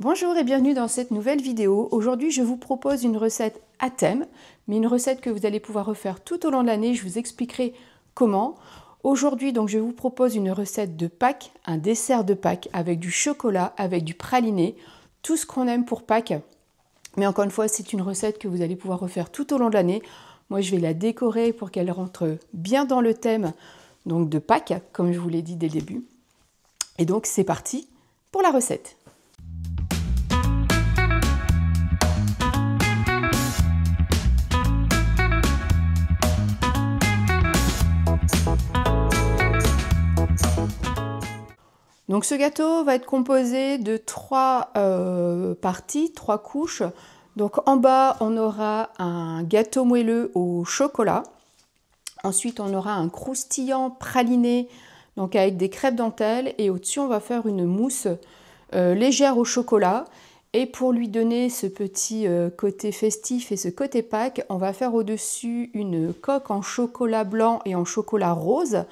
Bonjour et bienvenue dans cette nouvelle vidéo. Aujourd'hui, je vous propose une recette à thème, mais une recette que vous allez pouvoir refaire tout au long de l'année. Je vous expliquerai comment. Aujourd'hui, donc, je vous propose une recette de Pâques, un dessert de Pâques avec du chocolat, avec du praliné, tout ce qu'on aime pour Pâques. Mais encore une fois, c'est une recette que vous allez pouvoir refaire tout au long de l'année. Moi, je vais la décorer pour qu'elle rentre bien dans le thème donc de Pâques, comme je vous l'ai dit dès le début. Et donc, c'est parti pour la recette. Donc ce gâteau va être composé de trois parties, trois couches. Donc en bas, on aura un gâteau moelleux au chocolat. Ensuite, on aura un croustillant praliné, donc avec des crêpes dentelles. Et au-dessus, on va faire une mousse légère au chocolat. Et pour lui donner ce petit côté festif et ce côté Pâques, on va faire au-dessus une coque en chocolat blanc et en chocolat rose.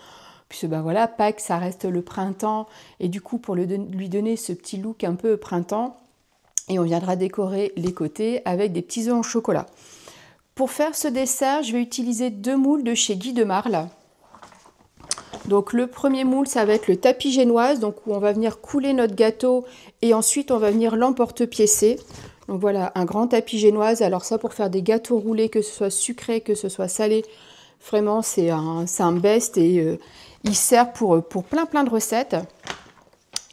Puisque ben voilà, Pâques, ça reste le printemps. Et du coup, pour lui donner ce petit look un peu printemps, et on viendra décorer les côtés avec des petits œufs en chocolat. Pour faire ce dessert, je vais utiliser deux moules de chez Guy de Marle. Donc le premier moule, ça va être le tapis génoise, donc où on va venir couler notre gâteau et ensuite on va venir l'emporte-piécer. Donc voilà, un grand tapis génoise. Alors ça, pour faire des gâteaux roulés, que ce soit sucré, que ce soit salé, vraiment c'est un best et il sert pour plein de recettes.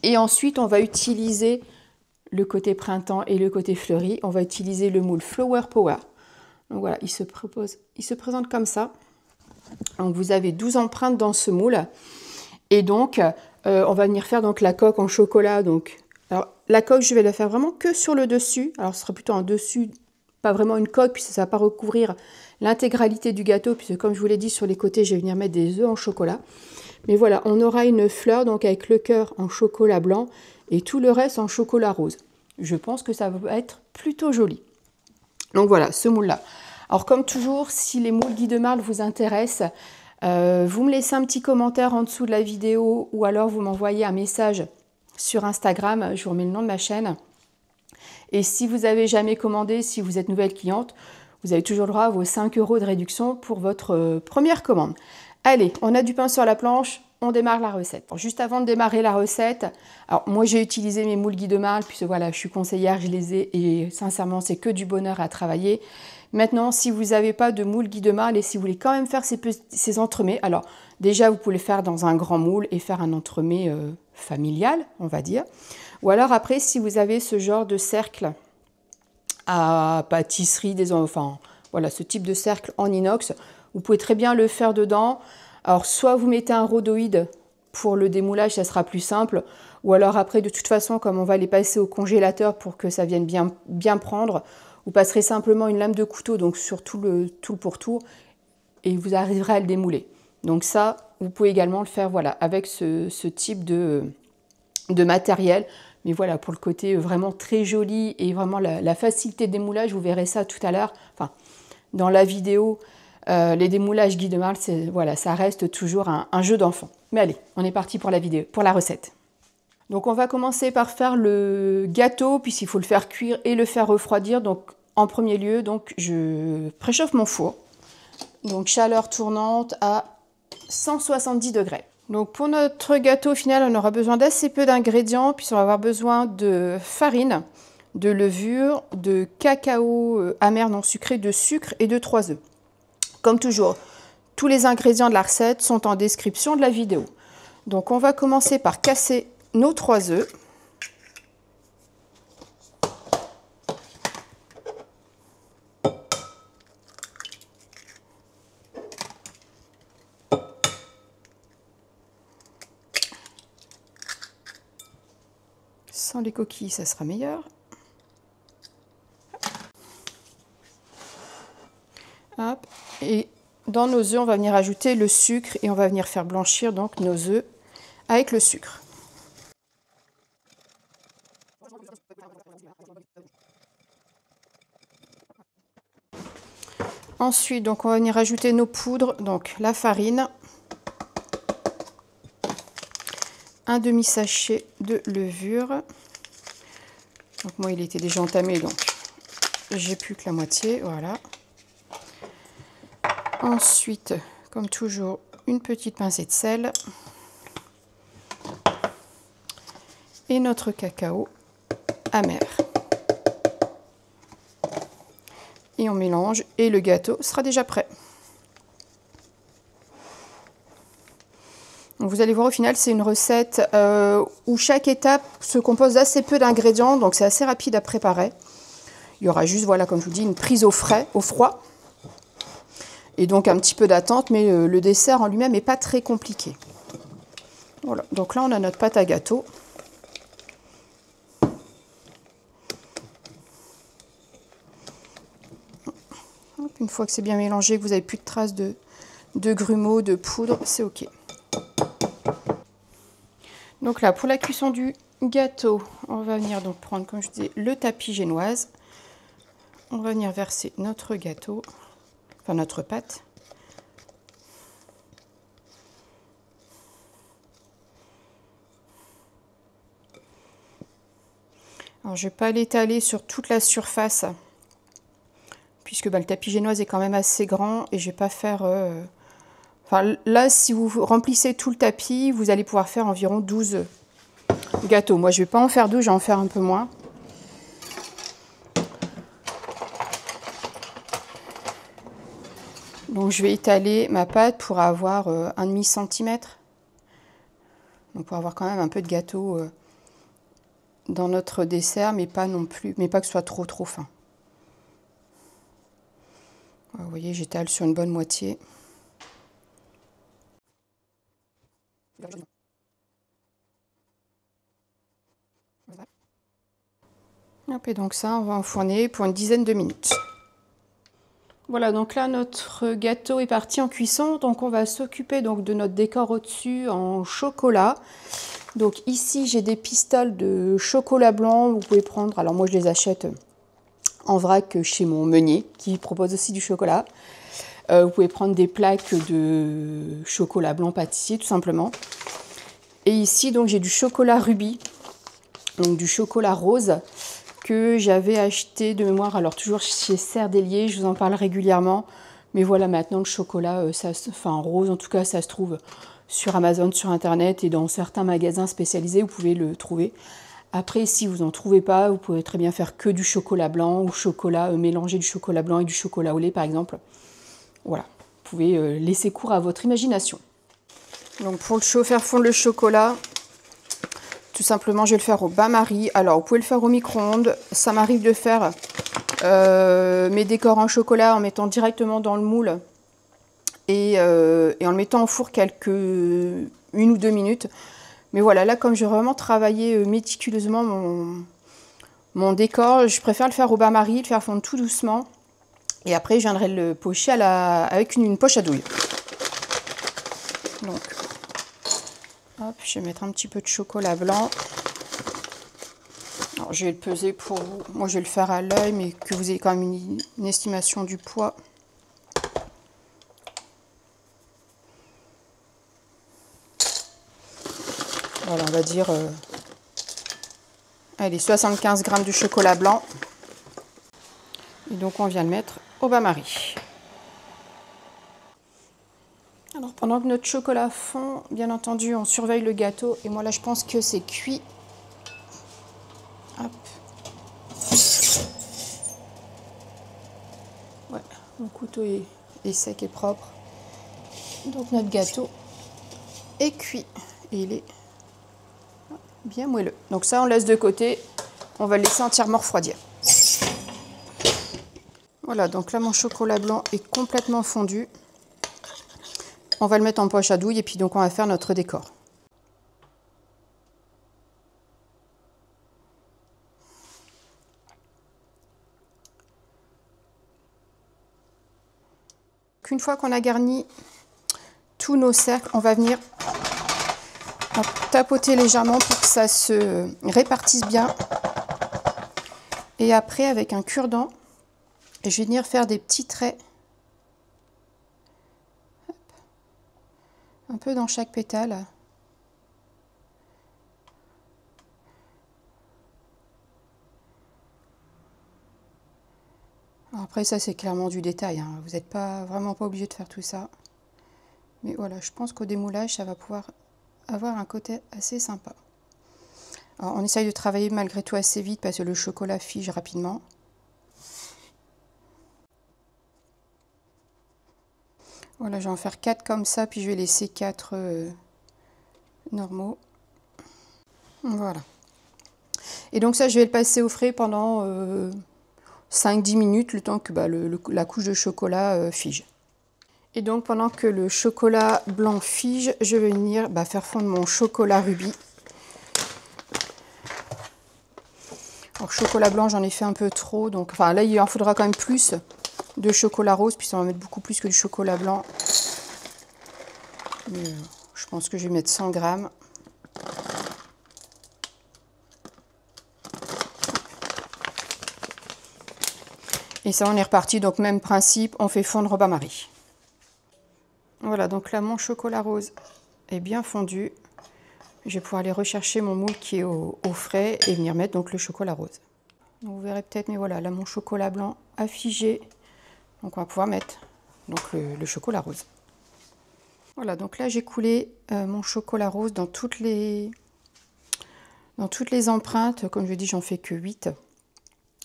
Et ensuite, on va utiliser le côté printemps et le côté fleuri. On va utiliser le moule Flower Power. Donc voilà, il se présente comme ça. Donc vous avez 12 empreintes dans ce moule. Et donc, on va venir faire donc la coque en chocolat. Donc, alors, la coque, je vais la faire vraiment que sur le dessus. Alors, ce sera plutôt un dessus, pas vraiment une coque, puisque ça ne va pas recouvrir l'intégralité du gâteau, puisque comme je vous l'ai dit, sur les côtés, je vais venir mettre des œufs en chocolat. Mais voilà, on aura une fleur donc avec le cœur en chocolat blanc et tout le reste en chocolat rose. Je pense que ça va être plutôt joli. Donc voilà, ce moule-là. Alors comme toujours, si les moules Guy de Marle vous intéressent, vous me laissez un petit commentaire en dessous de la vidéo ou alors vous m'envoyez un message sur Instagram. Je vous remets le nom de ma chaîne. Et si vous n'avez jamais commandé, si vous êtes nouvelle cliente, vous avez toujours le droit à vos 5 € de réduction pour votre première commande. Allez, on a du pain sur la planche, on démarre la recette. Alors, juste avant de démarrer la recette, alors moi j'ai utilisé mes moules Guy de Marle, puisque voilà, je suis conseillère, je les ai et sincèrement c'est que du bonheur à travailler. Maintenant, si vous n'avez pas de moule Guy de Marle et si vous voulez quand même faire ces entremets, alors déjà vous pouvez le faire dans un grand moule et faire un entremet familial, on va dire. Ou alors après, si vous avez ce genre de cercle à pâtisserie, enfin voilà, ce type de cercle en inox, vous pouvez très bien le faire dedans. Alors, soit vous mettez un rhodoïde pour le démoulage, ça sera plus simple. Ou alors après, de toute façon, comme on va les passer au congélateur pour que ça vienne bien prendre, vous passerez simplement une lame de couteau donc sur tout le pourtour et vous arriverez à le démouler. Donc ça, vous pouvez également le faire voilà, avec ce type de matériel. Mais voilà, pour le côté vraiment très joli et vraiment la facilité de démoulage, vous verrez ça tout à l'heure. Enfin, dans la vidéo, les démoulages Guy de Marle, voilà, ça reste toujours un jeu d'enfant. Mais allez, on est parti pour la vidéo, pour la recette. Donc on va commencer par faire le gâteau, puisqu'il faut le faire cuire et le faire refroidir. Donc en premier lieu, donc, je préchauffe mon four. Donc chaleur tournante à 170 degrés. Donc pour notre gâteau final, on aura besoin d'assez peu d'ingrédients, puisqu'on va avoir besoin de farine, de levure, de cacao amer non sucré, de sucre et de 3 œufs. Comme toujours, tous les ingrédients de la recette sont en description de la vidéo. Donc on va commencer par casser nos 3 œufs. Sans les coquilles, ça sera meilleur. Hop. Et dans nos œufs, on va venir ajouter le sucre et on va venir faire blanchir donc nos œufs avec le sucre. Ensuite, donc on va venir ajouter nos poudres, donc la farine, un demi-sachet de levure, Donc moi il était déjà entamé, donc j'ai plus que la moitié, voilà. Ensuite, comme toujours, une petite pincée de sel. Et notre cacao amer. Et on mélange et le gâteau sera déjà prêt. Donc vous allez voir, au final c'est une recette où chaque étape se compose d'assez peu d'ingrédients, donc c'est assez rapide à préparer. Il y aura juste, voilà, comme je vous dis, une prise au froid, et donc un petit peu d'attente, mais le dessert en lui-même n'est pas très compliqué. Voilà, donc là on a notre pâte à gâteau. Une fois que c'est bien mélangé, que vous n'avez plus de traces de grumeaux, de poudre, c'est ok. Donc là, pour la cuisson du gâteau, on va venir donc prendre, comme je disais, le tapis génoise. On va venir verser notre gâteau, enfin notre pâte. Alors je ne vais pas l'étaler sur toute la surface, puisque le tapis génoise est quand même assez grand, et je ne vais pas faire... Enfin là, si vous remplissez tout le tapis, vous allez pouvoir faire environ 12 gâteaux. Moi, je ne vais pas en faire 12, je vais en faire un peu moins. Donc je vais étaler ma pâte pour avoir 1,5 cm. Donc pour avoir quand même un peu de gâteau dans notre dessert, mais pas non plus, mais pas que ce soit trop fin. Vous voyez, j'étale sur une bonne moitié. Et donc ça, on va enfourner pour une dizaine de minutes. Voilà, donc là notre gâteau est parti en cuisson, donc on va s'occuper donc de notre décor au-dessus en chocolat. Donc ici j'ai des pistoles de chocolat blanc, vous pouvez prendre, alors moi je les achète en vrac chez mon meunier qui propose aussi du chocolat. Vous pouvez prendre des plaques de chocolat blanc pâtissier tout simplement. Et ici donc j'ai du chocolat rubis, donc du chocolat rose, que j'avais acheté de mémoire, alors toujours chez Serre d'Hélier, je vous en parle régulièrement, mais voilà, maintenant le chocolat, enfin rose en tout cas, ça se trouve sur Amazon, sur internet, et dans certains magasins spécialisés, vous pouvez le trouver. Après, si vous n'en trouvez pas, vous pouvez très bien faire que du chocolat blanc, ou chocolat mélanger du chocolat blanc et du chocolat au lait par exemple. Voilà, vous pouvez laisser cours à votre imagination. Donc pour le faire fondre le chocolat, tout simplement, je vais le faire au bain-marie. Alors, vous pouvez le faire au micro-ondes. Ça m'arrive de faire mes décors en chocolat en mettant directement dans le moule et en le mettant au four une ou 2 minutes. Mais voilà, là, comme j'ai vraiment travaillé méticuleusement mon décor, je préfère le faire au bain-marie, le faire fondre tout doucement. Et après, je viendrai le pocher avec une poche à douille. Donc, hop, je vais mettre un petit peu de chocolat blanc. Alors, je vais le peser pour vous. Moi, je vais le faire à l'œil, mais que vous ayez quand même une estimation du poids. Voilà, on va dire... allez, 75 g de chocolat blanc. Et donc, on vient le mettre au bain-marie. Alors, pendant que notre chocolat fond, bien entendu, on surveille le gâteau. Et moi, là, je pense que c'est cuit. Hop. Ouais, mon couteau est sec et propre. Donc, notre gâteau est cuit. Et il est bien moelleux. Donc ça, on laisse de côté. On va le laisser entièrement refroidir. Voilà, donc là, mon chocolat blanc est complètement fondu. On va le mettre en poche à douille et puis donc on va faire notre décor. Une fois qu'on a garni tous nos cercles, on va venir tapoter légèrement pour que ça se répartisse bien. Et après, avec un cure-dent, je vais venir faire des petits traits. Hop. Un peu dans chaque pétale. Alors après ça c'est clairement du détail, hein. Vous n'êtes vraiment pas obligé de faire tout ça. Mais voilà, je pense qu'au démoulage ça va pouvoir avoir un côté assez sympa. Alors, on essaye de travailler malgré tout assez vite parce que le chocolat fige rapidement. Voilà, je vais en faire 4 comme ça, puis je vais laisser 4 normaux. Voilà. Et donc ça, je vais le passer au frais pendant 5-10 minutes, le temps que la couche de chocolat fige. Et donc pendant que le chocolat blanc fige, je vais venir faire fondre mon chocolat rubis. Alors chocolat blanc, j'en ai fait un peu trop, donc enfin là il en faudra quand même plus de chocolat rose, puis on va mettre beaucoup plus que du chocolat blanc. Mais, je pense que je vais mettre 100 grammes. Et ça, on est reparti, donc même principe, on fait fondre au bain-marie. Voilà, donc là, mon chocolat rose est bien fondu. Je vais pouvoir aller rechercher mon moule qui est au frais et venir mettre donc le chocolat rose. Donc, vous verrez peut-être, mais voilà, là, mon chocolat blanc a figé. Donc, on va pouvoir mettre donc, le chocolat rose. Voilà, donc là, j'ai coulé mon chocolat rose dans toutes les empreintes. Comme je dis, j'en fais que 8.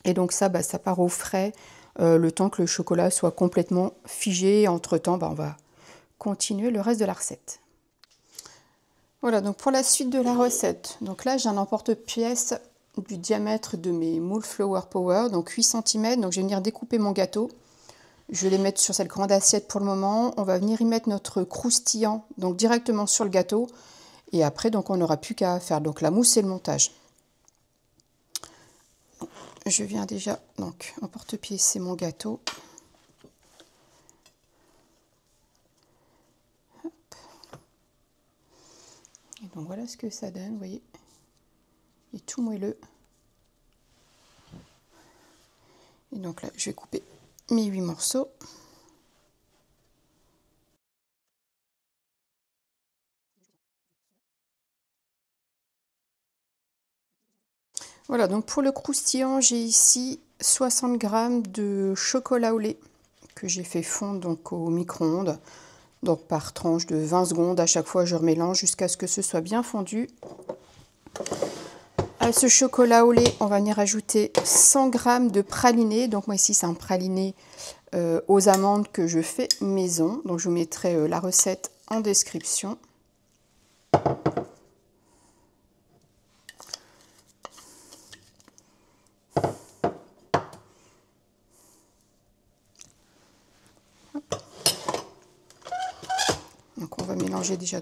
Et donc ça, ça part au frais le temps que le chocolat soit complètement figé. Entre-temps, on va continuer le reste de la recette. Voilà, donc pour la suite de la recette, donc là j'ai un emporte-pièce du diamètre de mes moules Flower Power, donc 8 cm. Donc je vais venir découper mon gâteau. Je vais les mettre sur cette grande assiette pour le moment. On va venir y mettre notre croustillant donc directement sur le gâteau. Et après, donc on n'aura plus qu'à faire donc la mousse et le montage. Je viens déjà, donc en porte-pièce, c'est mon gâteau. Hop. Et donc voilà ce que ça donne, vous voyez. Il est tout moelleux. Et donc là, je vais couper mes 8 morceaux. Voilà, donc pour le croustillant, j'ai ici 60 g de chocolat au lait que j'ai fait fondre donc au micro-ondes. Donc par tranche de 20 secondes, à chaque fois je remélange jusqu'à ce que ce soit bien fondu. À ce chocolat au lait, on va venir ajouter 100 g de praliné. Donc moi ici c'est un praliné aux amandes que je fais maison. Donc je vous mettrai la recette en description. Donc on va mélanger déjà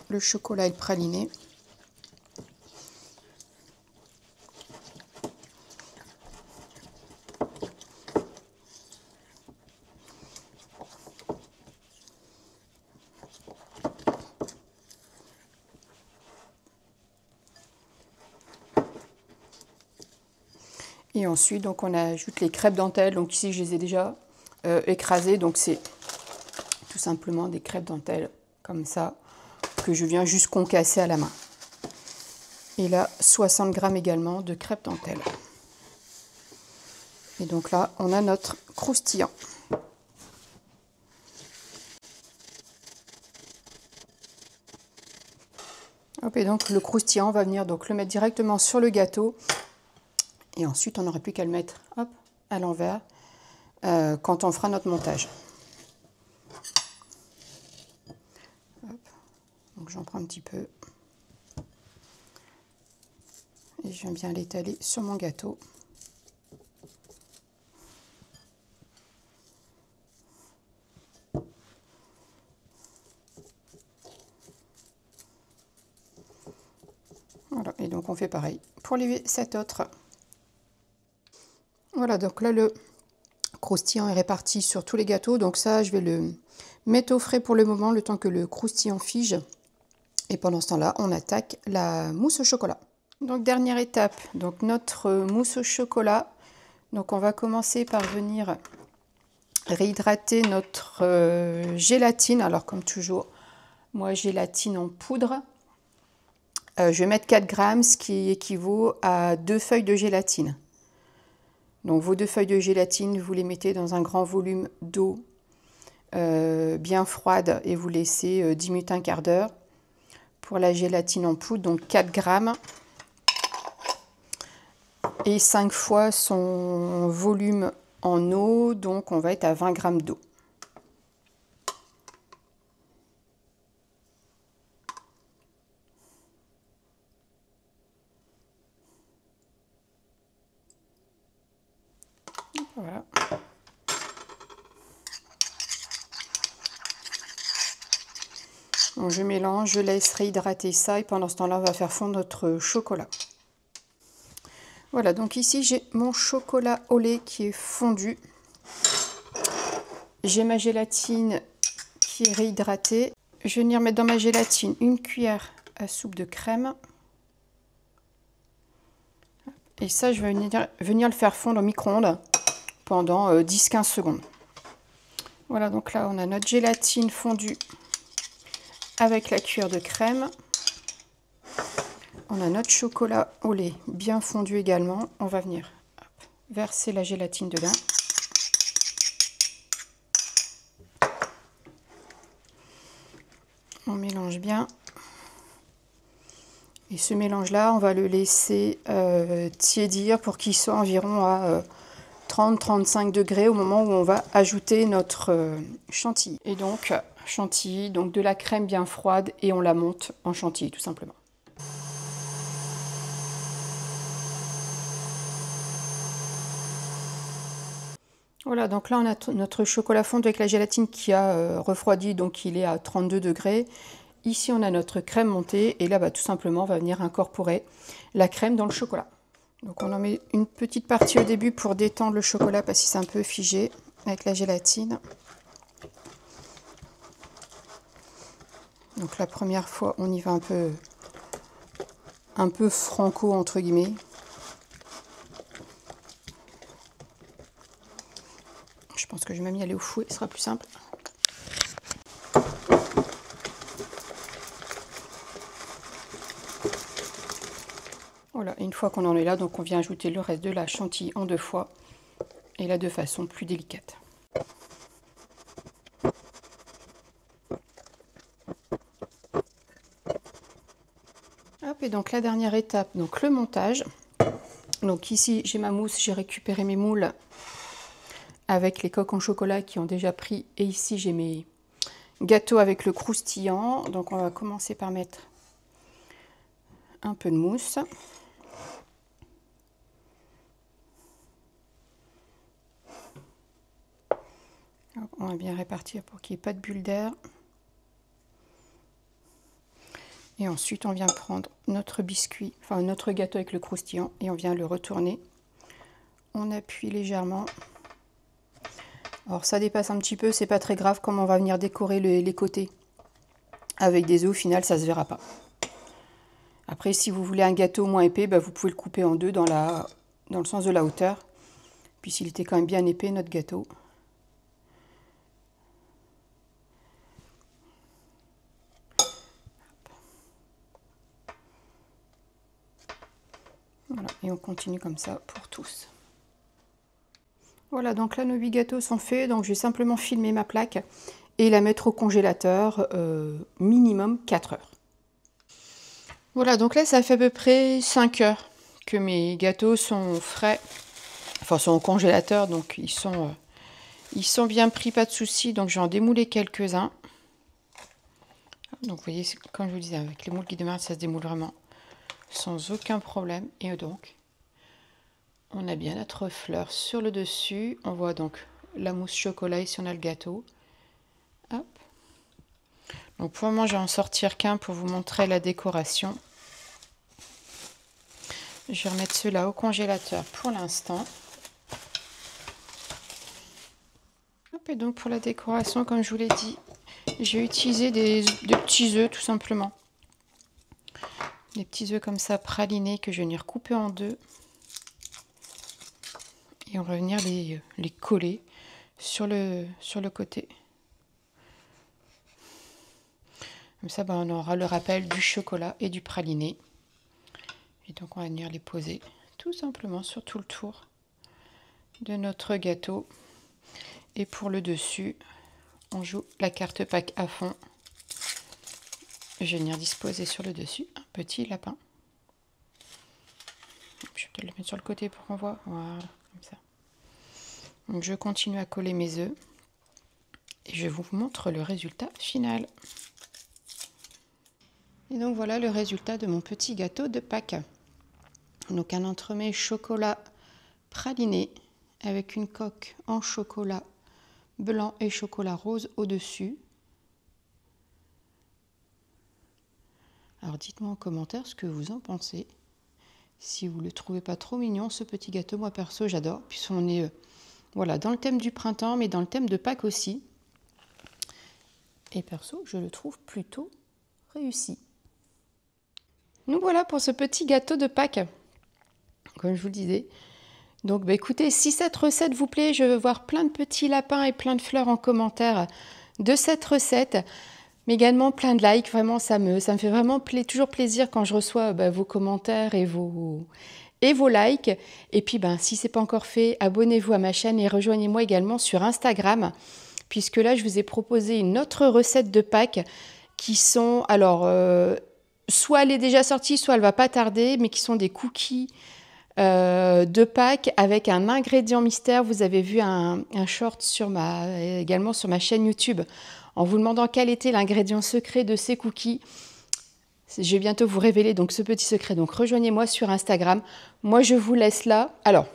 le chocolat et le praliné. Et ensuite, donc, on ajoute les crêpes dentelles. Donc ici, je les ai déjà écrasées. Donc c'est tout simplement des crêpes dentelles comme ça que je viens juste concasser à la main. Et là, 60 g également de crêpes dentelles. Et donc là, on a notre croustillant. Hop, et donc le croustillant, on va venir donc le mettre directement sur le gâteau. Et ensuite, on n'aura plus qu'à le mettre hop, à l'envers quand on fera notre montage. Hop. Donc j'en prends un petit peu. Et je viens bien l'étaler sur mon gâteau. Voilà, et donc on fait pareil pour les 7 autres. Voilà, donc là le croustillant est réparti sur tous les gâteaux. Donc ça, je vais le mettre au frais pour le moment, le temps que le croustillant fige. Et pendant ce temps-là, on attaque la mousse au chocolat. Donc dernière étape, donc notre mousse au chocolat. Donc on va commencer par venir réhydrater notre gélatine. Alors comme toujours, moi gélatine en poudre. Je vais mettre 4 grammes, ce qui équivaut à 2 feuilles de gélatine. Donc vos 2 feuilles de gélatine, vous les mettez dans un grand volume d'eau bien froide et vous laissez 10 minutes, un quart d'heure. Pour la gélatine en poudre, donc 4 grammes. Et 5 fois son volume en eau, donc on va être à 20 grammes d'eau. Voilà. Donc je mélange, je laisse réhydrater ça et pendant ce temps-là, on va faire fondre notre chocolat. Voilà, donc ici j'ai mon chocolat au lait qui est fondu. J'ai ma gélatine qui est réhydratée. Je vais venir mettre dans ma gélatine une cuillère à soupe de crème. Et ça, je vais venir le faire fondre au micro-ondes pendant 10-15 secondes. Voilà, donc là, on a notre gélatine fondue avec la cuillère de crème. On a notre chocolat au lait bien fondu également. On va venir verser la gélatine dedans. On mélange bien. Et ce mélange-là, on va le laisser tiédir pour qu'il soit environ à 30-35 degrés au moment où on va ajouter notre chantilly. Et donc, chantilly, donc de la crème bien froide et on la monte en chantilly tout simplement. Voilà, donc là on a notre chocolat fondu avec la gélatine qui a refroidi, donc il est à 32 degrés. Ici on a notre crème montée et là tout simplement on va venir incorporer la crème dans le chocolat. Donc on en met une petite partie au début pour détendre le chocolat parce que c'est un peu figé avec la gélatine. Donc la première fois on y va un peu franco entre guillemets. Je pense que je vais même y aller au fouet, ce sera plus simple. Voilà, une fois qu'on en est là, donc on vient ajouter le reste de la chantilly en 2 fois et là de façon plus délicate. Hop, et donc la dernière étape, donc le montage. Donc ici j'ai ma mousse, j'ai récupéré mes moules avec les coques en chocolat qui ont déjà pris et ici j'ai mes gâteaux avec le croustillant. Donc on va commencer par mettre un peu de mousse. On va bien répartir pour qu'il n'y ait pas de bulles d'air. Et ensuite, on vient prendre notre biscuit, enfin notre gâteau avec le croustillant et on vient le retourner. On appuie légèrement. Alors ça dépasse un petit peu, c'est pas très grave, comme on va venir décorer les côtés avec des œufs, au final ça se verra pas. Après, si vous voulez un gâteau moins épais, vous pouvez le couper en 2 dans le sens de la hauteur. Puis s'il était quand même bien épais, notre gâteau. Voilà, et on continue comme ça pour tous. Voilà, donc là nos 8 gâteaux sont faits, donc je vais simplement filmer ma plaque et la mettre au congélateur minimum 4 heures. Voilà, donc là ça fait à peu près 5 heures que mes gâteaux sont frais, enfin sont au congélateur, donc ils sont bien pris, pas de souci, donc je vais en démouler quelques-uns. Donc vous voyez, comme je vous disais, avec les moules Guy de Marte, ça se démoule vraiment sans aucun problème. Et donc, on a bien notre fleur sur le dessus. On voit donc la mousse chocolat ici on a le gâteau. Hop. Donc pour le moment, je vais en sortir qu'un pour vous montrer la décoration. Je vais remettre ceux-là au congélateur pour l'instant. Et donc pour la décoration, comme je vous l'ai dit, j'ai utilisé des petits œufs tout simplement. Des petits œufs comme ça pralinés que je vais venir couper en 2. Et on va venir les coller sur le côté. Comme ça, on aura le rappel du chocolat et du praliné. Et donc, on va venir les poser tout simplement sur tout le tour de notre gâteau. Et pour le dessus, on joue la carte Pâques à fond. Je vais venir disposer sur le dessus un petit lapin. Je vais peut-être le mettre sur le côté pour qu'on voit. Voilà, comme ça. Donc je continue à coller mes œufs. Et je vous montre le résultat final. Et donc voilà le résultat de mon petit gâteau de Pâques. Donc un entremets chocolat praliné avec une coque en chocolat blanc et chocolat rose au-dessus. Alors dites-moi en commentaire ce que vous en pensez. Si vous ne le trouvez pas trop mignon, ce petit gâteau, moi perso j'adore. Puisqu'on est voilà, dans le thème du printemps, mais dans le thème de Pâques aussi. Et perso, je le trouve plutôt réussi. Nous voilà pour ce petit gâteau de Pâques, comme je vous le disais. Donc bah écoutez, si cette recette vous plaît, je veux voir plein de petits lapins et plein de fleurs en commentaire de cette recette. Mais également plein de likes, vraiment ça me fait vraiment toujours plaisir quand je reçois vos commentaires et vos likes. Et puis si ce n'est pas encore fait, abonnez-vous à ma chaîne et rejoignez-moi également sur Instagram, puisque là je vous ai proposé une autre recette de Pâques qui sont, alors soit elle est déjà sortie, soit elle va pas tarder, mais qui sont des cookies de Pâques avec un ingrédient mystère. Vous avez vu un short également sur ma chaîne YouTube en vous demandant quel était l'ingrédient secret de ces cookies. Je vais bientôt vous révéler donc ce petit secret. Donc rejoignez-moi sur Instagram. Moi je vous laisse là. Alors,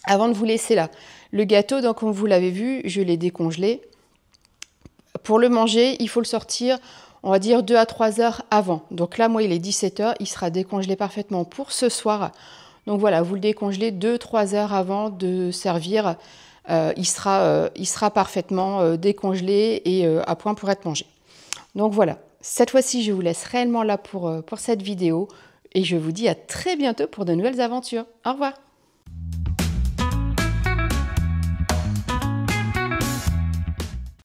avant de vous laisser là, le gâteau, donc comme vous l'avez vu, je l'ai décongelé. Pour le manger, il faut le sortir, on va dire 2 à 3 heures avant. Donc là, moi il est 17 h, il sera décongelé parfaitement pour ce soir. Donc voilà, vous le décongelez 2-3 heures avant de servir. Il sera parfaitement décongelé et à point pour être mangé. Donc voilà, cette fois-ci, je vous laisse réellement là pour cette vidéo et je vous dis à très bientôt pour de nouvelles aventures. Au revoir!